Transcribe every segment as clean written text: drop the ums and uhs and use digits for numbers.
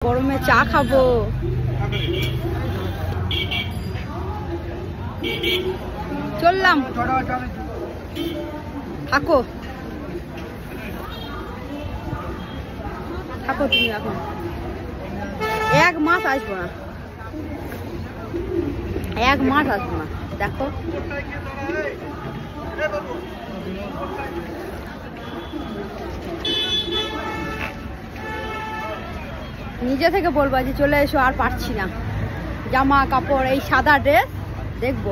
গরমে চা খাবো। চললাম, থাকো থাকো তুমি। এখন 1 মাস আসবো না, 1 মাস আসবো না। দেখো নিজে থেকে বলবা যে চলে এসো, আর পারছি না। জামা কাপড়, এই সাদা ড্রেস দেখবো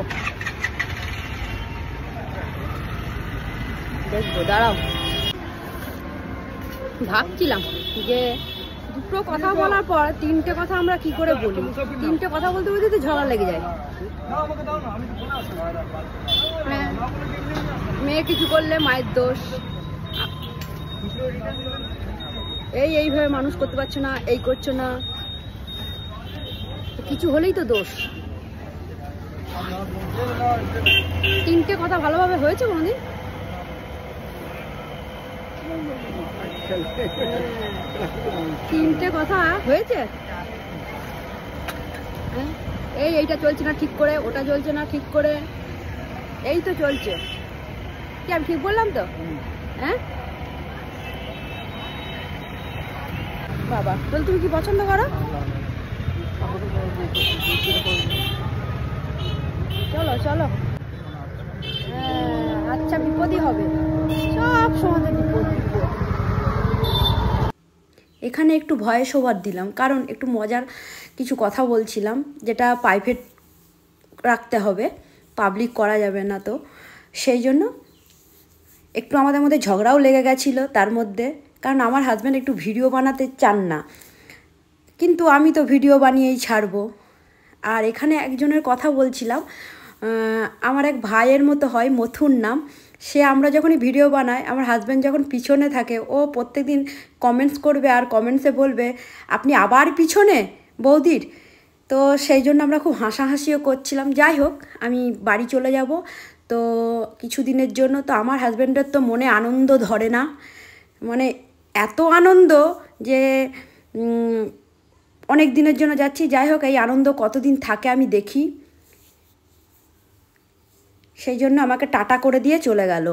দেখবো, দাঁড়াও। ভাবছিলাম যে দুটো কথা বলার পর 3টে কথা আমরা কি করে বলি। 3টে কথা বলতে বলতে তো ঝগড়া লেগে যায়। হ্যাঁ, মেয়ে কিছু করলে মায়ের দোষ, এইভাবে মানুষ করতে পারছো না, এই করছো না, কিছু হলেই তো দোষ। 3টে কথা ভালোভাবে হয়েছে কোনোদিন? তিনটে কথা হয়েছে। এইটা চলছে না ঠিক করে, ওটা চলছে না ঠিক করে, এই তো চলছে। কি আমি ঠিক বললাম তো? হ্যাঁ বাবা, তাহলে তুমি কি পছন্দ করো? চলো চলো। আচ্ছা, বিপদই হবে, সব সময় বিপদ। এখানে একটু ভয়েস ওভার দিলাম, কারণ একটু মজার কিছু কথা বলছিলাম, যেটা প্রাইভেট রাখতে হবে, পাবলিক করা যাবে না। তো সেই জন্য একটু আমাদের মধ্যে ঝগড়াও লেগে গেছিলো তার মধ্যে, কারণ আমার হাজব্যান্ড একটু ভিডিও বানাতে চান না, কিন্তু আমি তো ভিডিও বানিয়েই ছাড়বো। আর এখানে একজনের কথা বলছিলাম, আমার এক ভাইয়ের মতো হয়, মথুর নাম। সে আমরা যখনই ভিডিও বানাই, আমার হাজব্যান্ড যখন পিছনে থাকে, ও প্রত্যেকদিন কমেন্টস করবে আর কমেন্টসে বলবে আপনি আবার পিছনে বৌদির। তো সেই জন্য আমরা খুব হাসাহাসিও করছিলাম। যাই হোক, আমি বাড়ি চলে যাব তো কিছুদিনের জন্য। তো আমার হাজব্যান্ডের তো মনে আনন্দ ধরে না, মানে এত আনন্দ যে অনেক দিনের জন্য যাচ্ছি। যাই হোক, এই আনন্দ কতদিন থাকে আমি দেখি, সেই জন্য আমাকে টাটা করে দিয়ে চলে গেল।